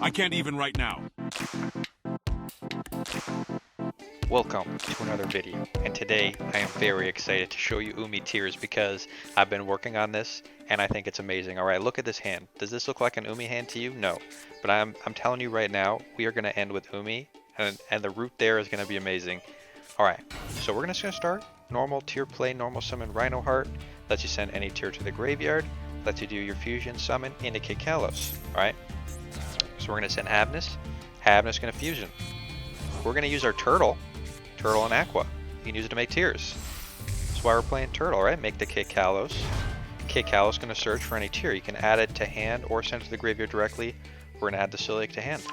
I can't even right now. Welcome to another video, and today I am very excited to show you Umi Tears because I've been working on this and I think it's amazing. Alright, look at this hand. Does this look like an Umi hand to you? No. But I'm telling you right now, we are going to end with Umi, and the route there is going to be amazing. Alright, so we're just going to start. Normal tier play, normal summon Rhino Heart. Lets you send any tier to the graveyard. Lets you do your fusion summon, indicate Kalos. Alright, so we're going to send Havnus. Havnus going to fusion. We're going to use our Turtle and Aqua. You can use it to make tiers. That's why we're playing Turtle, right? Make the Kit Kalos. Kit Kalos is going to search for any tier. You can add it to hand or send it to the graveyard directly. We're going to add the Celiac to hand.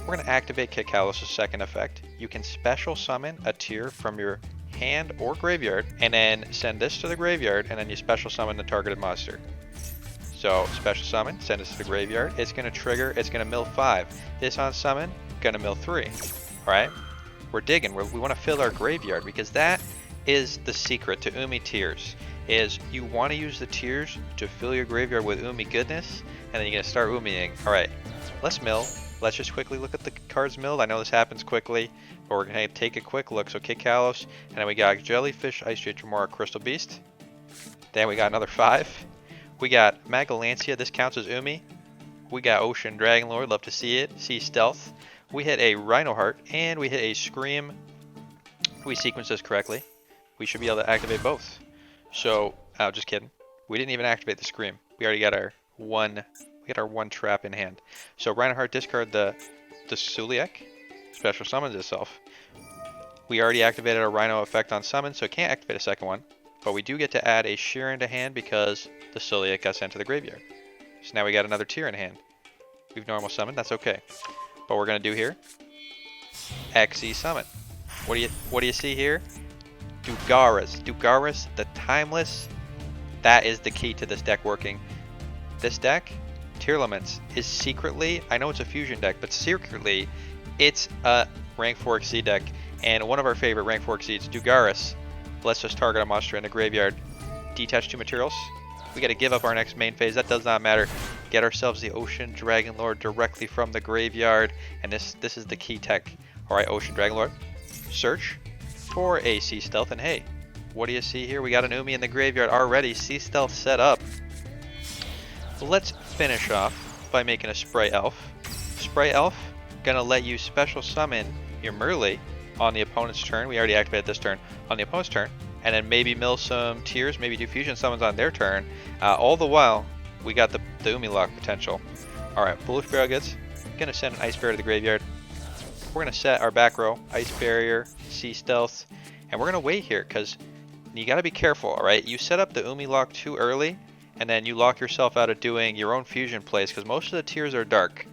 We're going to activate Kit Kalos' second effect. You can special summon a tier from your hand or graveyard, and then send this to the graveyard, and then you special summon the targeted monster. So, special summon, send this to the graveyard. It's going to trigger, it's going to mill 5. This on summon, going to mill 3. Alright? We're digging. We want to fill our graveyard because that is the secret to Umi Tears. Is you want to use the tiers to fill your graveyard with Umi goodness, and then you're going to start Umiing. Alright, let's mill. Let's just quickly look at the cards milled. I know this happens quickly, but we're going to take a quick look. So Kit Kalos, and then we got Jellyfish, Ice Jade Tremora, Crystal Beast. Then we got another 5. We got Magalancia, this counts as Umi. We got Ocean Dragon Lord, love to see it. Sea Stealth. We hit a Rhino Heart, and we hit a Scream. We sequenced this correctly. We should be able to activate both. So, just kidding. We didn't even activate the Scream. We already got our one trap in hand. So Rhino Heart discard the Celiac. Special summons itself. We already activated our Rhino effect on summon, so it can't activate a second one. But we do get to add a Sheeran to hand because the Celiac got sent to the graveyard. So now we got another tier in hand. We've normal summoned, that's okay. What we're gonna do here, XE summon. What do you see here? Dugaras, the timeless. That is the key to this deck working. This deck, Tearlaments, is secretly, I know it's a fusion deck, but secretly, it's a rank 4 Exceed deck. And one of our favorite rank 4 Exceeds, Dugaras, lets us target a monster in the graveyard. Detach 2 materials. We got to give up our next main phase. That does not matter. Get ourselves the Ocean Dragon Lord directly from the graveyard, and this is the key tech. All right, Ocean Dragon Lord, search for a Sea Stealth, and hey, what do you see here? We got an Umi in the graveyard already. Sea Stealth set up. Let's finish off by making a Spray Elf. Spray Elf gonna let you special summon your Merle on the opponent's turn. We already activated this turn on the opponent's turn. And then maybe mill some tiers, maybe do fusion summons on their turn. All the while, we got the Umi lock potential. Alright, Bullish Barrel gets gonna send an Ice Barrier to the graveyard. We're gonna set our back row, Ice Barrier, Sea Stealth, and we're gonna wait here because you gotta be careful, alright? You set up the Umi lock too early, and then you lock yourself out of doing your own fusion plays because most of the tiers are dark.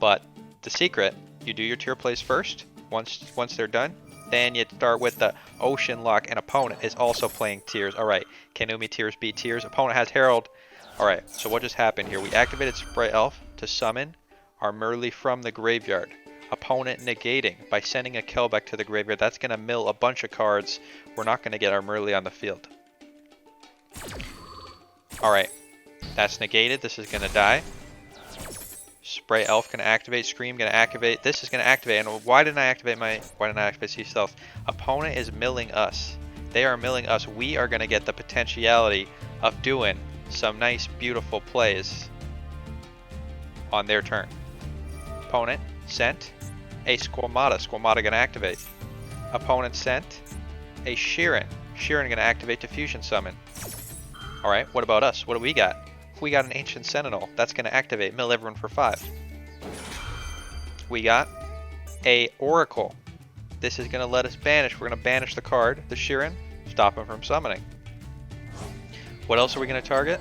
But the secret, you do your tier plays first. Once they're done, then you start with the Ocean Lock, and opponent is also playing tiers. Alright, can Umi Tears beat tiers? Opponent has Herald. Alright, so what just happened here? We activated Spray Elf to summon our Merle from the graveyard. Opponent negating by sending a Kelbeck to the graveyard. That's going to mill a bunch of cards. We're not going to get our Merle on the field. Alright, that's negated. This is going to die. Spray Elf gonna activate, Scream gonna activate, this is gonna activate, and why didn't I activate Sea Stealth? Opponent is milling us. They are milling us. We are gonna get the potentiality of doing some nice, beautiful plays on their turn. Opponent sent a Squamata. Squamata gonna activate. Opponent sent a Sheeran. Sheeran gonna activate to fusion summon. Alright, what about us? What do we got? We got an Ancient Sentinel. That's going to activate. Mill everyone for 5. We got a Oracle. This is going to let us banish. We're going to banish the card, the Sheeran, stop him from summoning. What else are we going to target?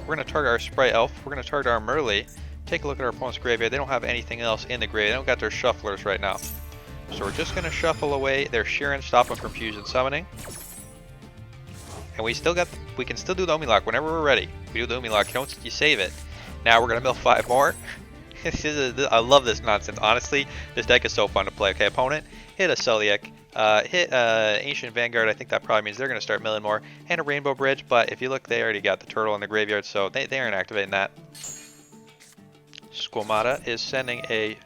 We're going to target our Spray Elf. We're going to target our Merle. Take a look at our opponent's graveyard. They don't have anything else in the graveyard. They don't got their shufflers right now. So we're just going to shuffle away their Sheeran, stop them from fusion summoning. And we can still do the Umi lock whenever we're ready. We do the Umi lock, you save it. Now we're gonna mill 5 more. I love this nonsense. Honestly, this deck is so fun to play. Okay, opponent, hit a Celiac, hit Ancient Vanguard. I think that probably means they're gonna start milling more, and a Rainbow Bridge. But if you look, they already got the Turtle in the graveyard, so they aren't activating that. Squamata is sending a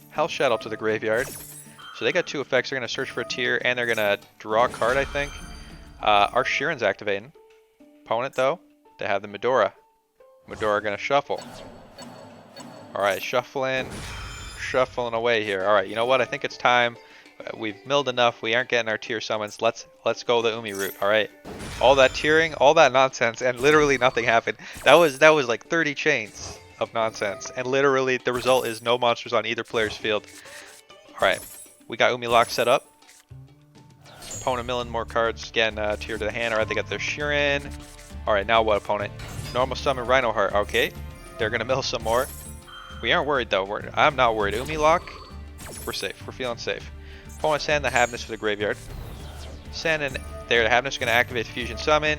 Hell Shadow to the graveyard. So they got two effects. They're going to search for a tier, and they're going to draw a card, I think. Our Shiren's activating. Opponent, though, they have the Medora. Medora going to shuffle. Alright, shuffling away here. Alright, you know what? I think it's time. We've milled enough. We aren't getting our tier summons. Let's go the Umi route. Alright. All that tiering, all that nonsense, and literally nothing happened. That was like 30 chains of nonsense. And literally the result is no monsters on either player's field. Alright. We got Umi lock set up. Opponent milling more cards, getting a tier to the hand. Alright, they got their Shiren. Alright, now what, opponent? Normal summon Rhino Heart. Okay. They're gonna mill some more. We aren't worried though. I'm not worried. Umi lock. We're safe. We're feeling safe. Opponent send the Havness for the graveyard. Send in there. The Havness is gonna activate Fusion Summon.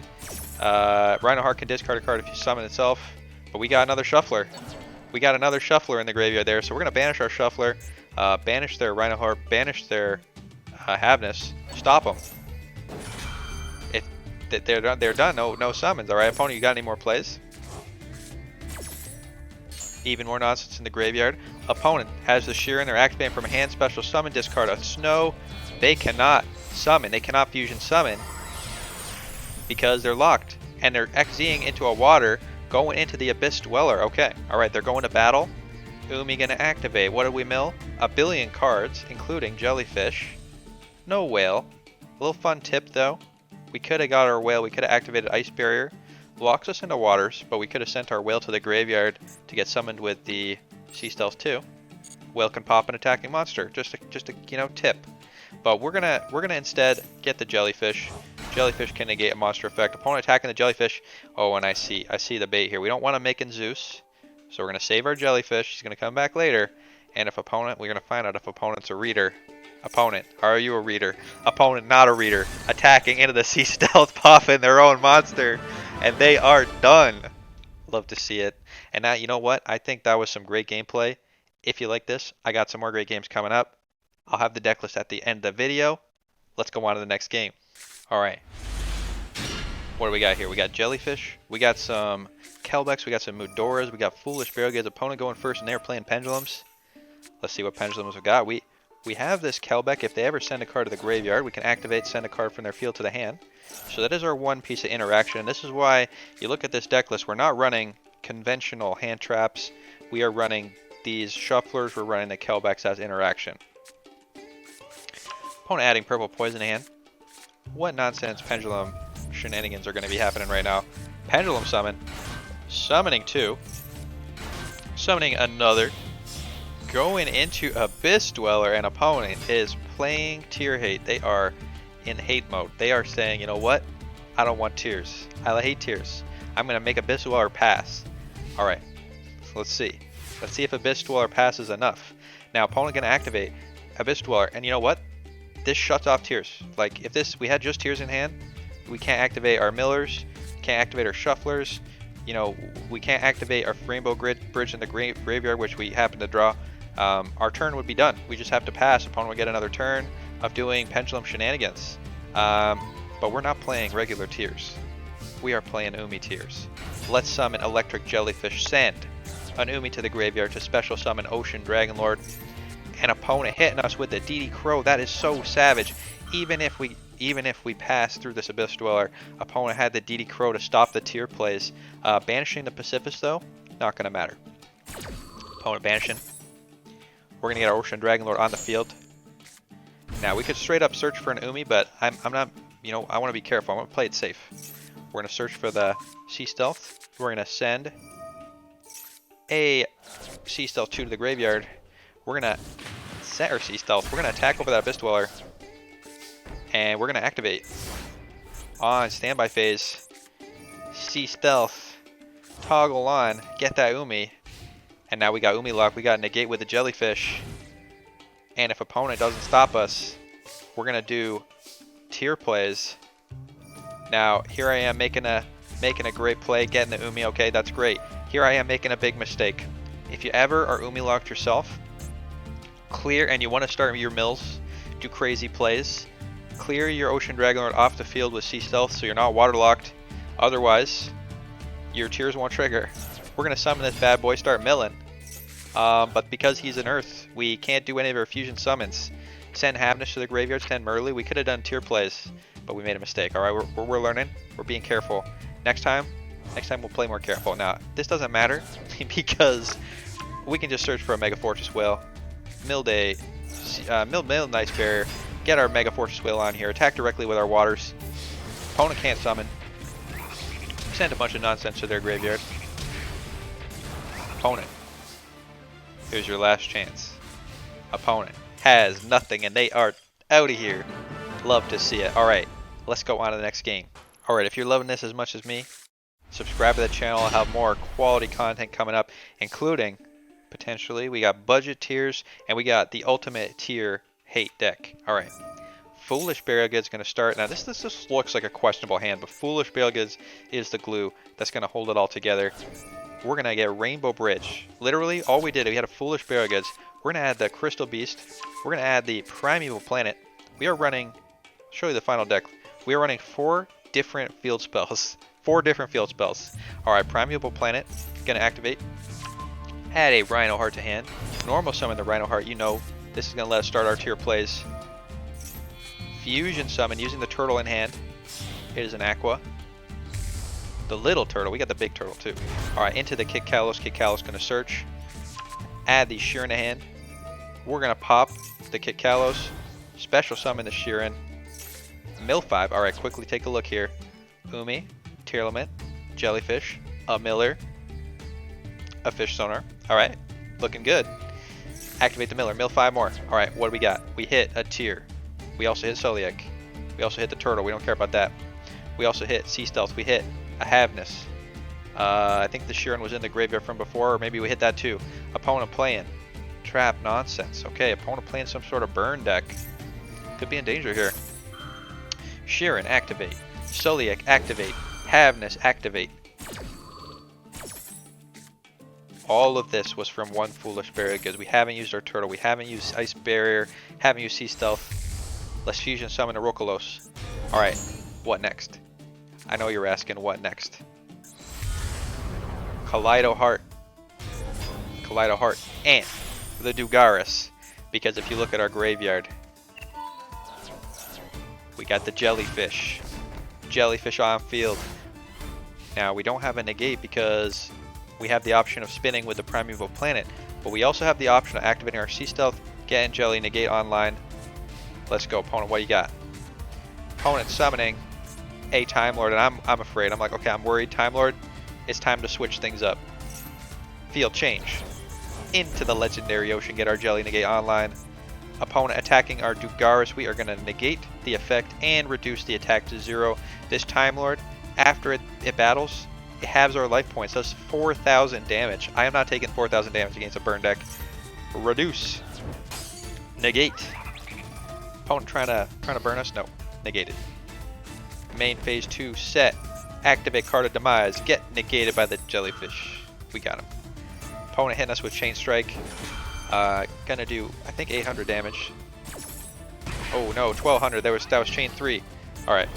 Rhino Heart can discard a card if you summon itself. But we got another Shuffler. We got another Shuffler in the graveyard there. So we're gonna banish our Shuffler. Banish their Rhino Heart. Banish their Havness. Stop them. They're done. No summons. All right, opponent, you got any more plays? Even more nonsense in the graveyard. Opponent has the Shiren. They're activating from a hand. Special summon. Discard a Snow. They cannot summon. They cannot fusion summon because they're locked, and they're Xying into a water, going into the Abyss Dweller. Okay. All right. They're going to battle. Umi gonna activate. What did we mill? A billion cards, including Jellyfish. No whale. A little fun tip though. We could have got our whale. We could have activated Ice Barrier. Locks us into waters, but we could have sent our whale to the graveyard to get summoned with the Sea Stealth 2. Whale can pop an attacking monster. Just a tip. But we're gonna instead get the Jellyfish. Jellyfish can negate a monster effect. Opponent attacking the Jellyfish. Oh, and I see the bait here. We don't want to make in Zeus, so we're gonna save our Jellyfish. He's gonna come back later. And if opponent, we're gonna find out if opponent's a reader. Opponent, are you a reader? Opponent, not a reader. Attacking into the Sea Stealth, popping their own monster. And they are done. Love to see it. And now, you know what? I think that was some great gameplay. If you like this, I got some more great games coming up. I'll have the deck list at the end of the video. Let's go on to the next game. Alright. What do we got here? We got Jellyfish. We got some Kelbecks. We got some Mudoras. We got Foolish Barrelgates. Opponent going first, and they're playing Pendulums. Let's see what Pendulums we got. We have this Kelbeck. If they ever send a card to the graveyard, we can activate, send a card from their field to the hand. So that is our one piece of interaction. This is why you look at this deck list. We're not running conventional hand traps. We are running these Shufflers. We're running the Kelbecks as interaction. Opponent adding purple poison to hand. What nonsense pendulum shenanigans are going to be happening right now? Pendulum summon. Summoning two. Summoning another. Going into Abyss Dweller, and opponent is playing Tier Hate. They are in hate mode. They are saying, you know what? I don't want tears. I hate tears. I'm going to make Abyss Dweller pass. Alright. Let's see. Let's see if Abyss Dweller passes enough. Now, opponent going to activate Abyss Dweller. And you know what? This shuts off tears. Like, if we had just tears in hand, we can't activate our millers, can't activate our shufflers. You know, we can't activate our Rainbow Bridge in the graveyard, which we happen to draw. Our turn would be done. We just have to pass. Opponent would get another turn of doing pendulum shenanigans. But we're not playing regular tiers. We are playing Umi tiers. Let's summon Electric Jellyfish. Send an Umi to the graveyard to special summon Ocean Dragonlord. An opponent hitting us with the DD Crow. That is so savage. Even if we pass through this Abyss Dweller, opponent had the DD Crow to stop the tier plays. Banishing the Pacifist though, not gonna matter. Opponent banishing. We're gonna get our Ocean Dragonlord on the field. Now we could straight up search for an Umi, but I'm not. You know, I want to be careful. I want to play it safe. We're gonna search for the Sea Stealth. We're gonna send a Sea Stealth 2 to the graveyard. We're gonna set our Sea Stealth. We're gonna attack over that Abyss Dweller, and we're gonna activate on standby phase. Sea Stealth, toggle on, get that Umi. And now we got Umi lock. We got negate with the Jellyfish. And if opponent doesn't stop us, we're gonna do tier plays. Now here I am making a great play, getting the Umi. Okay, that's great. Here I am making a big mistake. If you ever are Umi locked yourself, clear, and you want to start your mills, do crazy plays. Clear your Ocean Dragonlord off the field with Sea Stealth so you're not waterlocked. Otherwise, your tiers won't trigger. We're gonna summon this bad boy, start milling. But because he's an Earth, we can't do any of our fusion summons. Send Havnish to the graveyard, send Merly. We could have done tier plays, but we made a mistake. All right, we're learning. We're being careful. Next time we'll play more careful. Now, this doesn't matter because we can just search for a Mega Fortress Whale. Mill Nice Barrier. Get our Mega Fortress Whale on here. Attack directly with our waters. Opponent can't summon. Send a bunch of nonsense to their graveyard. Opponent. Here's your last chance. Opponent has nothing and they are out of here. Love to see it. Alright, let's go on to the next game. Alright, if you're loving this as much as me, subscribe to the channel. I'll have more quality content coming up, including, potentially, we got budget tiers and we got the ultimate tier hate deck. Alright, Foolish Burial Goods going to start. Now this just looks like a questionable hand, but Foolish Burial Goods is the glue that's going to hold it all together. We're going to get Rainbow Bridge. Literally, all we did, we had a Foolish Burial Goods. We're going to add the Crystal Beast. We're going to add the Primeval Planet. We are running, I'll show you the final deck. We are running 4 different field spells. 4 different field spells. Alright, Primeval Planet, going to activate. Add a Rhino Heart to hand. Normal summon the Rhino Heart. You know, this is going to let us start our tier plays. Fusion summon using the turtle in hand. It is an Aqua. The little turtle, we got the big turtle too. Alright, into the Kit Kalos. Kit Kalos going to search. Add the Sheeran to hand. We're going to pop the Kit Kalos. Special summon the Sheeran. Mill 5. Alright, quickly take a look here. Umi, Tearlament, Jellyfish, a Miller, a Fish Sonar. Alright, looking good. Activate the Miller. Mill 5 more. Alright, what do we got? We hit a Tear. We also hit Soliak. We also hit the Turtle. We don't care about that. We also hit Sea Stealth. We hit a Havness. I think the Sheeran was in the graveyard from before, or maybe we hit that too. Opponent playing. Trap nonsense. Okay, opponent playing some sort of burn deck. Could be in danger here. Sheeran, activate. Soliak, activate. Havness, activate. All of this was from one Foolish Barrier because we haven't used our Turtle. We haven't used Ice Barrier. Haven't used Sea Stealth. Let's fusion summon a Rokolos. Alright, what next? I know you're asking what next. Kaleido Heart. Kaleido Heart. And the Dugaris. Because if you look at our graveyard, we got the Jellyfish. Jellyfish on field. Now we don't have a negate because we have the option of spinning with the Primeval Planet. But we also have the option of activating our Sea Stealth, getting Jelly, negate online. Let's go, opponent. What you got? Opponent summoning a Time Lord, and I'm afraid. I'm like, okay, I'm worried. Time Lord, it's time to switch things up. Field change. Into the Legendary Ocean, get our Jelly, negate online. Opponent attacking our Dugaris. We are going to negate the effect and reduce the attack to 0. This Time Lord, after it battles, it halves our life points. Does 4,000 damage. I am not taking 4,000 damage against a burn deck. Reduce. Negate. Opponent trying to burn us? No. Negated. Main phase 2 set. Activate card of Demise. Get negated by the Jellyfish. We got him. Opponent hitting us with Chain Strike. Gonna do, I think, 800 damage. Oh no, 1200. That was chain 3. Alright.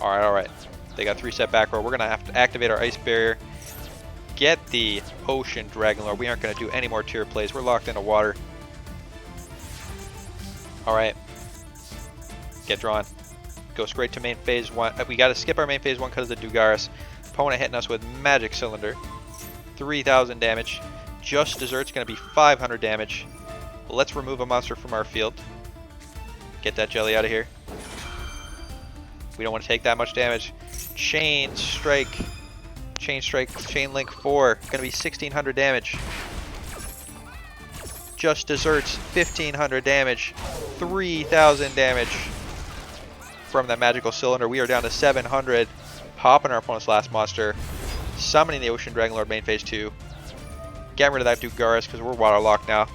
Alright. They got 3 set back row. We're gonna have to activate our Ice Barrier. Get the Ocean Dragon Lord. We aren't gonna do any more tier plays. We're locked into water. Alright. Get drawn. Go straight to main phase 1. We gotta skip our main phase 1 because of the Dugaris. Opponent hitting us with Magic Cylinder. 3,000 damage. Just Dessert's gonna be 500 damage. Let's remove a monster from our field. Get that Jelly out of here. We don't want to take that much damage. Chain Strike. Chain Strike. Chain Link 4. Gonna be 1,600 damage. Just Desserts. 1,500 damage. 3,000 damage from that Magical Cylinder. We are down to 700. Popping our opponent's last monster. Summoning the Ocean Dragon Lord main phase 2. Getting rid of that Dugaris because we're waterlocked now.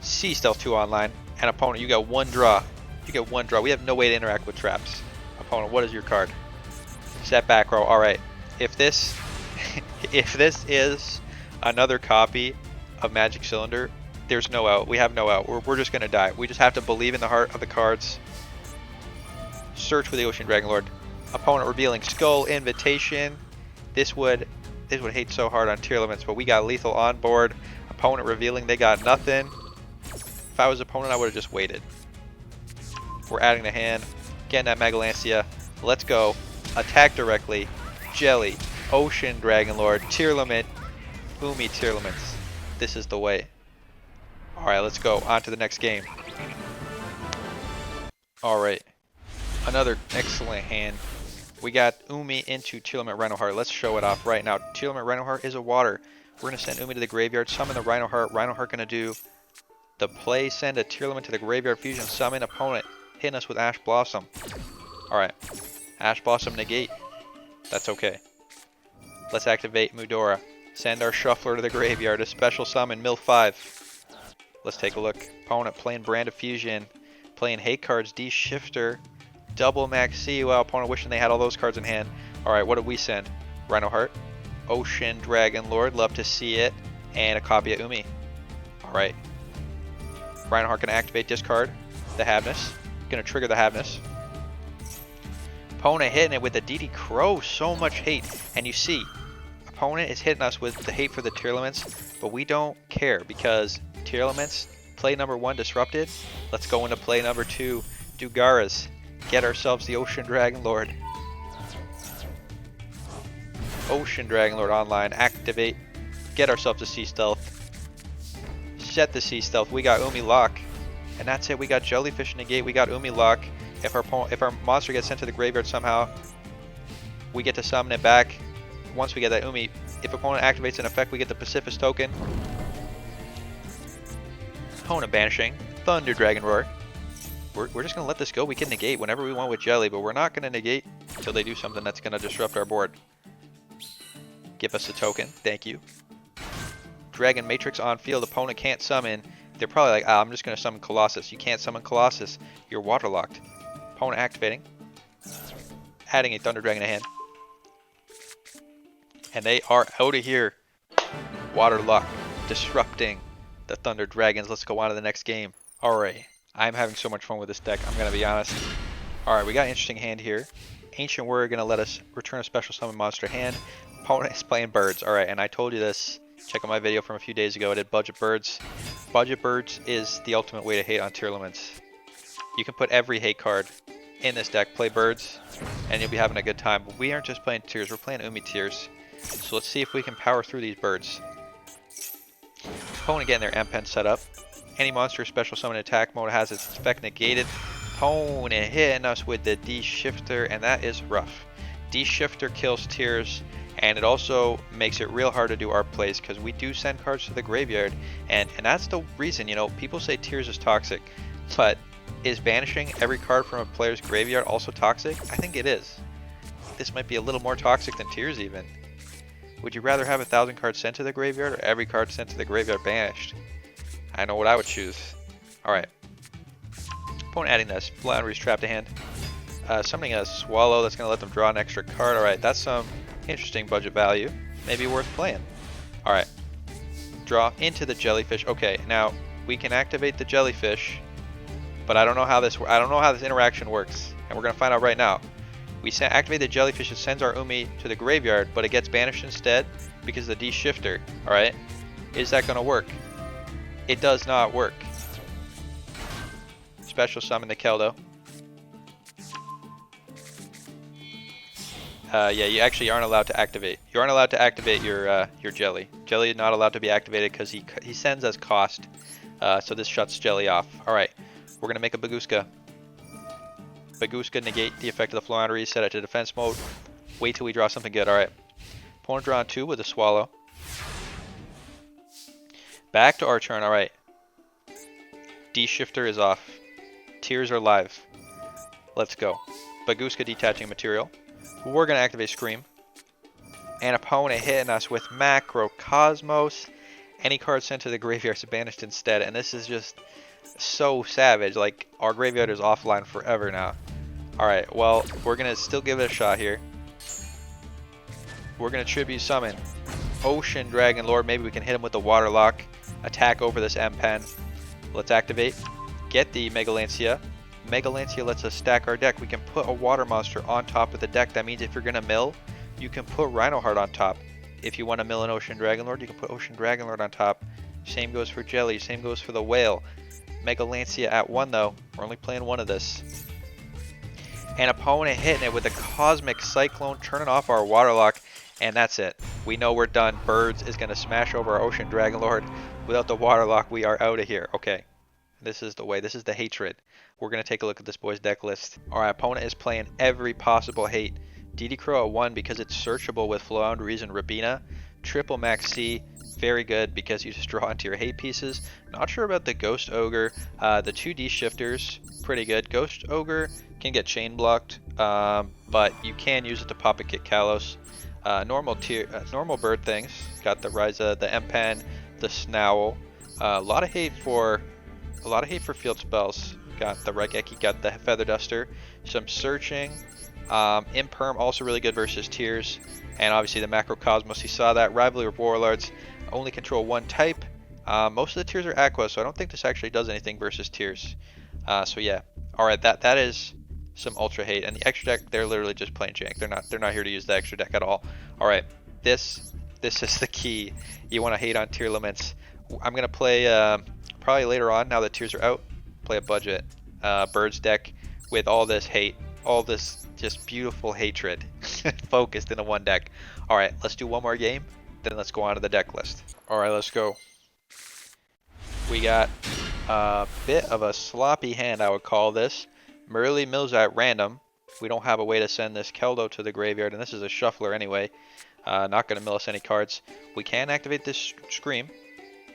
Sea Stealth 2 online. And opponent, you got 1 draw. You get 1 draw. We have no way to interact with traps. Opponent, what is your card? Set back row. Alright. If this if this is another copy of Magic Cylinder, there's no out. We have no out. We're just gonna die. We just have to believe in the heart of the cards. Search for the Ocean Dragon Lord. Opponent revealing Skull Invitation. This would This would hate so hard on Tearlaments, but we got lethal on board. Opponent revealing they got nothing. If I was opponent, I would have just waited. We're adding the hand. Getting that Megalancia. Let's go. Attack directly. Jelly. Ocean Dragon Lord. Tearlament. Umi Tearlaments. This is the way. Alright, let's go. On to the next game. Alright. Another excellent hand. We got Umi into Tearlament Rhinoheart. Let's show it off right now. Tearlament Rhinoheart is a water. We're going to send Umi to the graveyard. Summon the Rhinoheart. Rhinoheart going to do the play. Send a Tearlament to the graveyard. Fusion. Summon opponent. Hitting us with Ash Blossom. Alright. Ash Blossom negate. That's okay. Let's activate Mudora. Send our Shuffler to the graveyard. A special summon. Mill 5. Let's take a look. Opponent playing Brand of Fusion. Playing hate cards. D-Shifter. Double Max C. Wow, opponent wishing they had all those cards in hand. Alright, what did we send? Rhinoheart. Ocean Dragon Lord. Love to see it. And a copy of Umi. Alright. Rhinoheart gonna activate, discard the Havness. Gonna trigger the Havness. Opponent hitting it with the DD Crow. So much hate. And you see, opponent is hitting us with the hate for the Tearlaments, but we don't care because Tearlaments, play number 1 disrupted. Let's go into play number 2. Dugaras. Get ourselves the Ocean Dragon Lord. Ocean Dragon Lord online. Activate. Get ourselves a Sea Stealth. Set the Sea Stealth. We got Umi Lock. And that's it. We got Jellyfish negate. We got Umi Lock. If our monster gets sent to the graveyard somehow, we get to summon it back. Once we get that Umi, if opponent activates an effect, we get the Pacifist token. Opponent banishing. Thunder Dragon Roar. We're just going to let this go. We can negate whenever we want with Jelly, but we're not going to negate until they do something that's going to disrupt our board. Give us a token. Thank you. Dragon Matrix on field. Opponent can't summon. They're probably like, I'm just going to summon Colossus. You can't summon Colossus. You're waterlocked. Opponent activating. Adding a Thunder Dragon to hand. And they are out of here. Waterlock. Disrupting the Thunder Dragons. Let's go on to the next game. Alright. I'm having so much fun with this deck, I'm going to be honest. Alright, we got an interesting hand here. Ancient Warrior going to let us return a special summon monster hand. Opponent is playing birds. Alright, and I told you this. Check out my video from a few days ago. I did Budget Birds. Budget Birds is the ultimate way to hate on Tearlaments. You can put every hate card in this deck, play birds, and you'll be having a good time. But we aren't just playing Tears, we're playing Umi Tears. So let's see if we can power through these birds. Opponent getting their M-Pen set up. Any monster special summon attack mode has its effect negated. Opponent hitting us with the D-Shifter, and that is rough. D-Shifter kills Tears, and it also makes it real hard to do our plays because we do send cards to the graveyard, and that's the reason, you know, people say Tears is toxic, but is banishing every card from a player's graveyard also toxic? I think it is. This might be a little more toxic than Tears even. Would you rather have 1,000 cards sent to the graveyard or every card sent to the graveyard banished? I know what I would choose. Alright. Opponent adding this. Floundry's Trap to hand. Summoning a Swallow that's going to let them draw an extra card. Alright, that's some interesting budget value. Maybe worth playing. Alright. Draw into the Jellyfish. Okay, now we can activate the Jellyfish, but I don't know how this interaction works. And we're going to find out right now. We activate the Jellyfish, it sends our Umi to the graveyard, but it gets banished instead because of the D-Shifter. Alright. Is that going to work? It does not work. Special summon the Keldo. Yeah, you actually aren't allowed to activate. You aren't allowed to activate your Jelly. Jelly is not allowed to be activated because he sends as cost. So this shuts Jelly off. Alright, we're going to make a Bagooska. Bagooska, negate the effect of the Floundry, set it to defense mode. Wait till we draw something good. Alright. Opponent draw on 2 with a Swallow. Back to our turn. Alright. D-Shifter is off. Tears are live. Let's go. Bagooska detaching material. We're going to activate Scream. And opponent hitting us with Macrocosmos. Any card sent to the graveyard is banished instead. And this is just so savage. Like, our graveyard is offline forever now. Alright, well, we're going to still give it a shot here. We're going to Tribute Summon Ocean Dragon Lord. Maybe we can hit him with the Waterlock. Attack over this M-Pen. Let's activate. Get the Megalancia. Megalancia lets us stack our deck. We can put a water monster on top of the deck. That means if you're going to mill, you can put Rhinoheart on top. If you want to mill an Ocean Dragonlord, you can put Ocean Dragonlord on top. Same goes for Jelly, same goes for the Whale. Mega Lancia at 1 though. We're only playing one of this. And opponent hitting it with a Cosmic Cyclone, turning off our Waterlock, and that's it. We know we're done. Birds is going to smash over our Ocean Dragonlord. Without the Waterlock, we are out of here. Okay, this is the way. This is the hatred. We're going to take a look at this boy's deck list. Our opponent is playing every possible hate. DD Crow at 1 because it's searchable with Floundries and Rabina. Triple Max C, very good because you just draw into your hate pieces. Not sure about the Ghost Ogre. The 2D shifters, pretty good. Ghost Ogre can get chain blocked, but you can use it to pop a Kit Kalos. Normal bird things. Got the Ryza, the Empan, the Snowl. A lot of hate for field spells. Got the Raigeki, got the Feather Duster. Some searching. Imperm also really good versus Tears. And obviously the Macrocosmos, you saw that. Rivalry of Warlords, only control 1 type. Most of the Tears are Aqua, so I don't think this actually does anything versus Tears. So yeah. Alright, that is some ultra hate. And the extra deck, they're literally just playing jank. They're not here to use the extra deck at all. Alright, this is the key. You want to hate on Tearlaments. I'm gonna play probably later on, now that Tears are out, play a budget Birds deck with all this hate, all this just beautiful hatred focused into one deck. Alright, let's do one more game, then let's go on to the deck list. Alright, let's go. We got a bit of a sloppy hand, I would call this. Merly mills at random. We don't have a way to send this Keldo to the graveyard, and this is a shuffler anyway. Not going to mill us any cards. We can activate this Scream.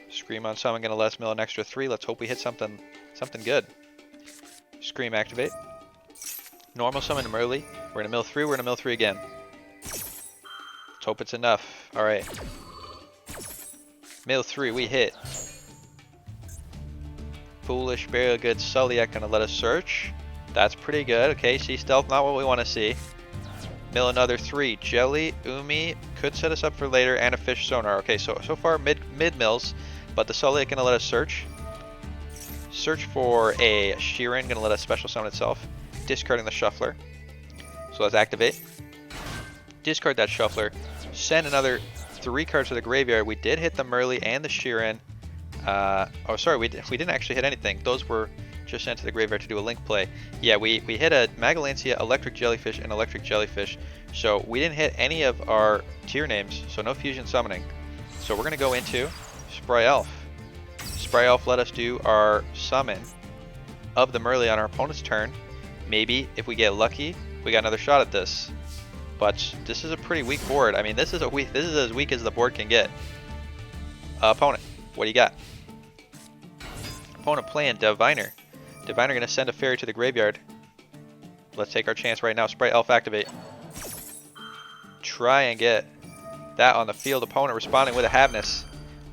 Scream on summon, going to let us mill an extra 3. Let's hope we hit something good. Scream activate. Normal summon to Merly. We're going to mill 3, we're going to mill 3 again. Let's hope it's enough. Alright. Mill 3, we hit. Foolish, very good. Sulliak going to let us search. That's pretty good. Okay, sea stealth, not what we want to see. Mill another 3. Jelly, Umi, could set us up for later, and a Fish Sonar. Okay, so far mid mills, but the Sulliak going to let us search. Search for a Sheeran, going to let us special summon itself. Discarding the Shuffler. So let's activate. Discard that Shuffler. Send another 3 cards to the graveyard. We did hit the Merly and the Sheeran. Oh, sorry, we didn't actually hit anything. Those were just sent to the graveyard to do a link play. Yeah, we hit a Magalancia, Electric Jellyfish, and Electric Jellyfish. So we didn't hit any of our tier names, so no fusion summoning. So we're going to go into Spry Elf. Spry Elf let us do our summon of the Merly on our opponent's turn. Maybe if we get lucky, we got another shot at this. But this is a pretty weak board. I mean, this is as weak as the board can get. Opponent, what do you got? Opponent playing Diviner. Diviner going to send a fairy to the graveyard. Let's take our chance right now. Sprite Elf activate. Try and get that on the field. Opponent responding with a Havness.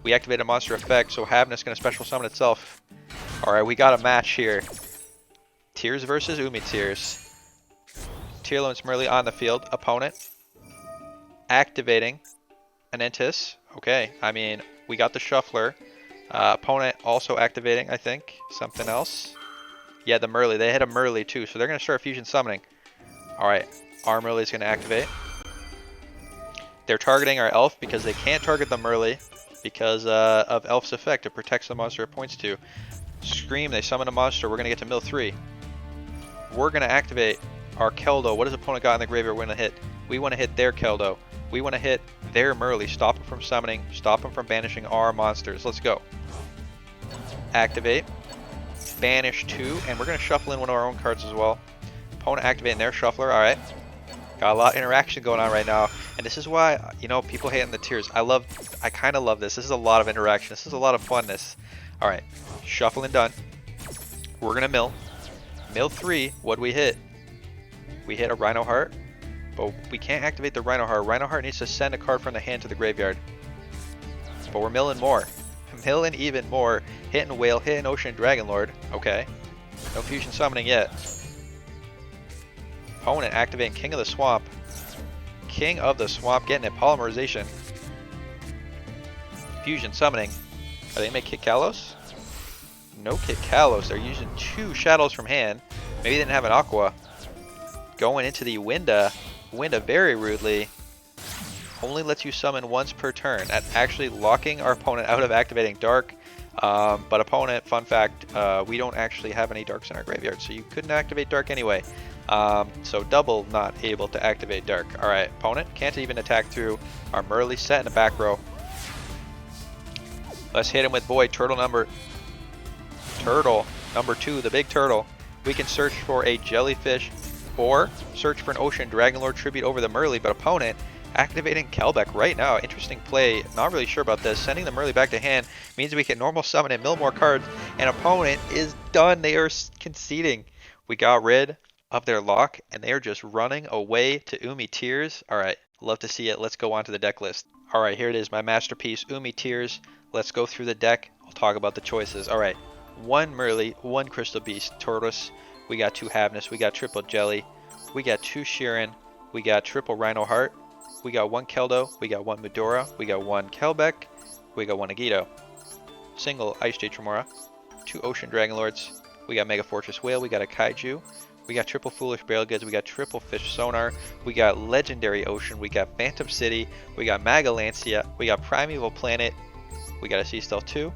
We activate a monster effect, so Havness going to special summon itself. Alright, we got a match here. Tears versus Umi Tears. Tearlaments Merly on the field. Opponent activating an Entis. Okay, I mean, we got the Shuffler. Opponent also activating, I think, something else. Yeah, the Merly. They hit a Merly too, so they're going to start fusion summoning. Alright, our Merly is going to activate. They're targeting our Elf because they can't target the Merly because of Elf's effect. It protects the monster it points to. Scream, they summon a monster. We're going to get to mill 3. We're going to activate our Keldo. What does opponent got in the graveyard we're going to hit? We want to hit their Keldo. We want to hit their Merly. Stop them from summoning. Stop them from banishing our monsters. Let's go. Activate. Banish 2. And we're going to shuffle in one of our own cards as well. Opponent activating their Shuffler. Alright. Got a lot of interaction going on right now. And this is why, you know, people hate on the tiers. I kind of love this. This is a lot of interaction. This is a lot of funness. Alright. Shuffling done. We're going to mill. Mill 3. What'd we hit? We hit a Rhino Heart. But we can't activate the Rhino Heart. Rhino Heart needs to send a card from the hand to the graveyard. But we're milling more. Milling even more. Hitting Whale, hitting Ocean Dragonlord. Okay. No fusion summoning yet. Opponent activating King of the Swamp. King of the Swamp getting a Polymerization. Fusion summoning. Are they going to make Kit Kalos? No Kit Kalos. They're using 2 Shadows from hand. Maybe they didn't have an Aqua. Going into the Winda very rudely. only lets you summon once per turn, at actually locking our opponent out of activating Dark. But opponent, fun fact, we don't actually have any Darks in our graveyard, so you couldn't activate Dark anyway. So double not able to activate Dark. Alright, opponent can't even attack through our Merly set in the back row. Let's hit him with Void. Turtle number 2, the big turtle. We can search for a Jellyfish or search for an Ocean Dragonlord tribute over the Merly, but opponent activating Kelbeck right now. Interesting play. Not really sure about this. Sending the Merly back to hand means we can normal summon and mill more cards, and opponent is done. They are conceding. We got rid of their lock, and they are just running away to Umi Tears. Alright, love to see it. Let's go on to the deck list. Alright, here it is, my masterpiece, Umi Tears. Let's go through the deck. I'll talk about the choices. Alright, 1 Merly, 1 Crystal Beast, Tortoise. We got 2 Havness, we got triple Jelly. We got 2 Sheeran, we got triple Rhino Heart. We got 1 Keldo, we got 1 Medora, we got 1 Kelbeck, we got 1 Yugioh. Single Ice J Tremora, 2 Ocean Dragonlords, we got Mega Fortress Whale, we got a Kaiju, we got triple Foolish Barrel Goods, we got triple Fish Sonar, we got Legendary Ocean, we got Phantom City, we got Magalancia, we got Primeval Planet, we got a Sea Stealth 2,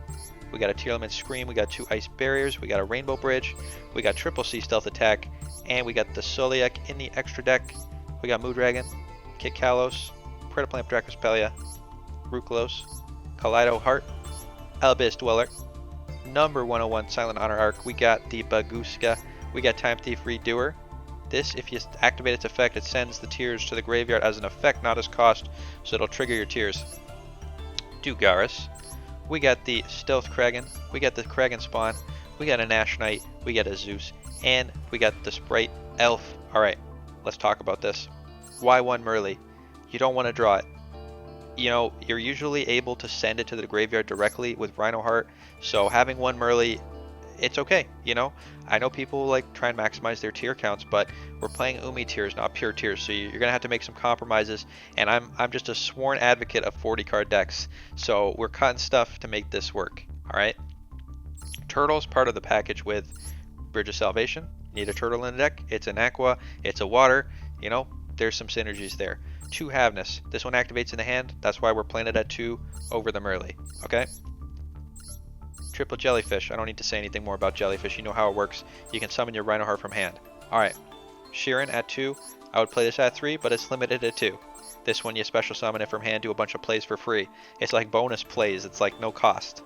we got a Tearlaments Scream, we got 2 Ice Barriers, we got a Rainbow Bridge, we got triple Sea Stealth Attack, and we got the Soliak in the extra deck. We got Moondragon, Kit Kalos, Predaplant Dracospelia, Ruklos, Kaleido Heart, Abyss Dweller, number 101 Silent Honor Arc. We got the Baguska, we got Time Thief Redoer. This, if you activate its effect, it sends the tears to the graveyard as an effect, not as cost, so it'll trigger your tears. Dugaris, we got the Stealth Kraken, we got the Kraken Spawn, we got a Nash Knight, we got a Zeus, and we got the Sprite Elf. Alright, let's talk about this. Why 1 Merly? You don't want to draw it. You know, you're usually able to send it to the graveyard directly with Rhino Heart, so having 1 Merly, it's okay, you know? I know people like try and maximize their tier counts, but we're playing Umi tiers, not pure tiers, so you're gonna have to make some compromises, and I'm just a sworn advocate of 40 card decks, so we're cutting stuff to make this work, alright? Turtle's part of the package with Bridge of Salvation. Need a turtle in the deck, it's an aqua, it's a water, you know, there's some synergies there. 2 Havness. This one activates in the hand. That's why we're playing it at 2 over the Merly. Okay? Triple Jellyfish. I don't need to say anything more about Jellyfish. You know how it works. You can summon your Rhino Heart from hand. Alright. Sheeran at 2. I would play this at 3, but it's limited at 2. This one you special summon it from hand, do a bunch of plays for free. It's like bonus plays. It's like no cost.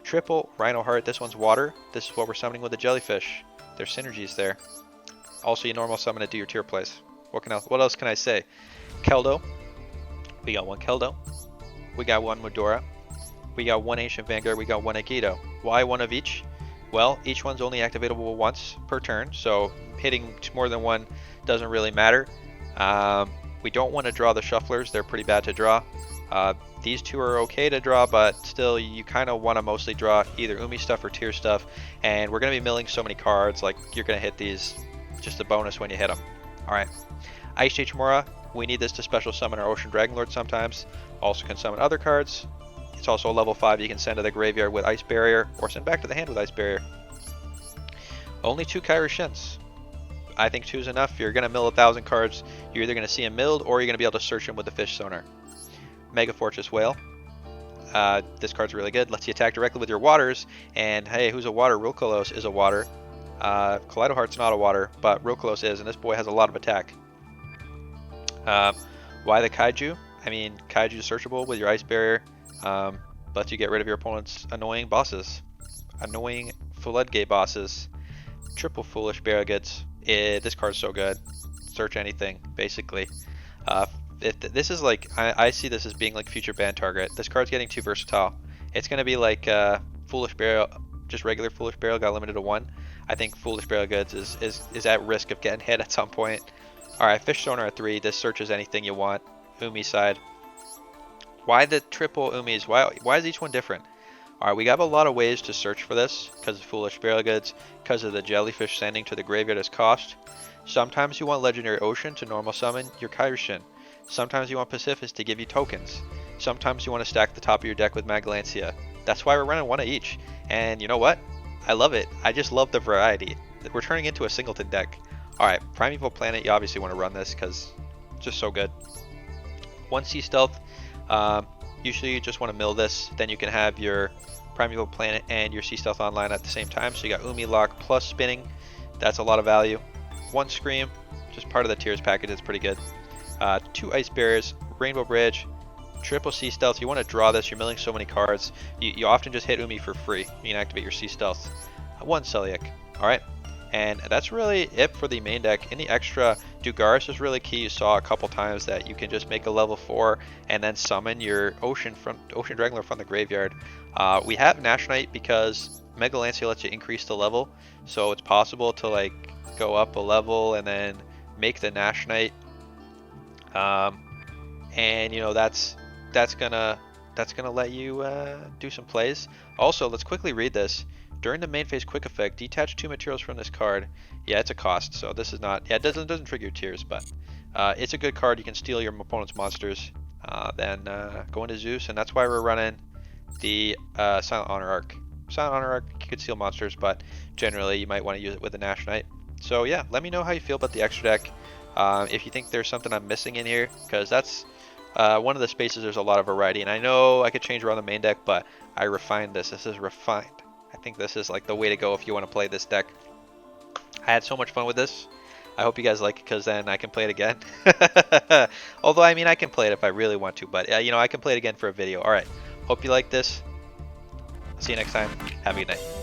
Triple Rhino Heart. This one's water. This is what we're summoning with the Jellyfish. There's synergies there. Also, you normal summon it, do your tier plays. What else can I say? Keldo. We got 1 Keldo. We got 1 Medora. We got 1 Ancient Vanguard. We got 1 Yugioh. Why 1 of each? Well, each one's only activatable once per turn, so hitting more than 1 doesn't really matter. We don't want to draw the Shufflers. They're pretty bad to draw. These 2 are okay to draw, but still you kind of want to mostly draw either Umi stuff or tier stuff, and we're going to be milling so many cards, like you're going to hit these, just a bonus when you hit them. Alright. Ice J Tremora, we need this to special summon our Ocean Dragonlord sometimes. Also can summon other cards. It's also a level 5 you can send to the graveyard with Ice Barrier, or send back to the hand with Ice Barrier. Only 2 Kairi Shins. I think 2 is enough. If you're going to mill 1,000 cards, you're either going to see them milled, or you're going to be able to search them with the Fish Sonar. Mega Fortress Whale. This card's really good. Lets you attack directly with your waters, and hey, who's a water? Ruklos is a water. Kaleido Heart's not a water, but Ruklos is, and this boy has a lot of attack. Why the Kaiju? I mean, Kaiju is searchable with your Ice Barrier. Lets you get rid of your opponent's annoying bosses. Annoying floodgate bosses. Triple Foolish Barrel Goods. This card's so good. Search anything, basically. This is like, I see this as being like future ban target. This card's getting too versatile. It's going to be like Foolish Barrel, just regular Foolish Barrel got limited to 1. I think Foolish Barrel Goods is at risk of getting hit at some point. Alright, Fish Sonar at 3. This searches anything you want. Umi side. Why the triple Umis? Why is each one different? Alright, we have a lot of ways to search for this because of Foolish Barrel Goods, because of the Jellyfish sending to the graveyard as cost. Sometimes you want Legendary Ocean to normal summon your Kairishin. Sometimes you want Pacifist to give you tokens. Sometimes you want to stack the top of your deck with Magalancia. That's why we're running 1 of each. And you know what? I love it. I just love the variety. We're turning into a singleton deck. Alright, Primeval Planet, you obviously want to run this because it's just so good. 1 Sea Stealth. Usually you just want to mill this, then you can have your Primeval Planet and your Sea Stealth online at the same time. So you got Umi Lock plus spinning. That's a lot of value. 1 Scream, just part of the Tears package, is pretty good. 2 Ice Bears, Rainbow Bridge, triple Sea Stealth. You want to draw this, you're milling so many cards. You often just hit Umi for free. You can activate your Sea Stealth. 1 Celiac. Alright. And that's really it for the main deck. In the extra, Dugaris is really key. You saw a couple times that you can just make a level 4 and then summon your Ocean Drangler from the graveyard. We have Nash Knight because Mega Lancia lets you increase the level, so it's possible to like go up a level and then make the Nash Knight. And you know that's gonna let you do some plays. Also, let's quickly read this. During the main phase quick effect, detach 2 materials from this card. Yeah, it's a cost, so this is not. Yeah, it doesn't trigger Tears, but it's a good card. You can steal your opponent's monsters, then go into Zeus, and that's why we're running the Silent Honor Arc. Silent Honor Arc, you could steal monsters, but generally you might want to use it with the Nash Knight. So yeah, let me know how you feel about the extra deck. If you think there's something I'm missing in here, because that's one of the spaces there's a lot of variety, and I know I could change around the main deck, but I refined this. This is refined. I think this is like the way to go if you want to play this deck. I had so much fun with this. I hope you guys like it, because then I can play it again. Although, I mean, I can play it if I really want to, but you know, I can play it again for a video. Alright, hope you like this. See you next time. Have a good night.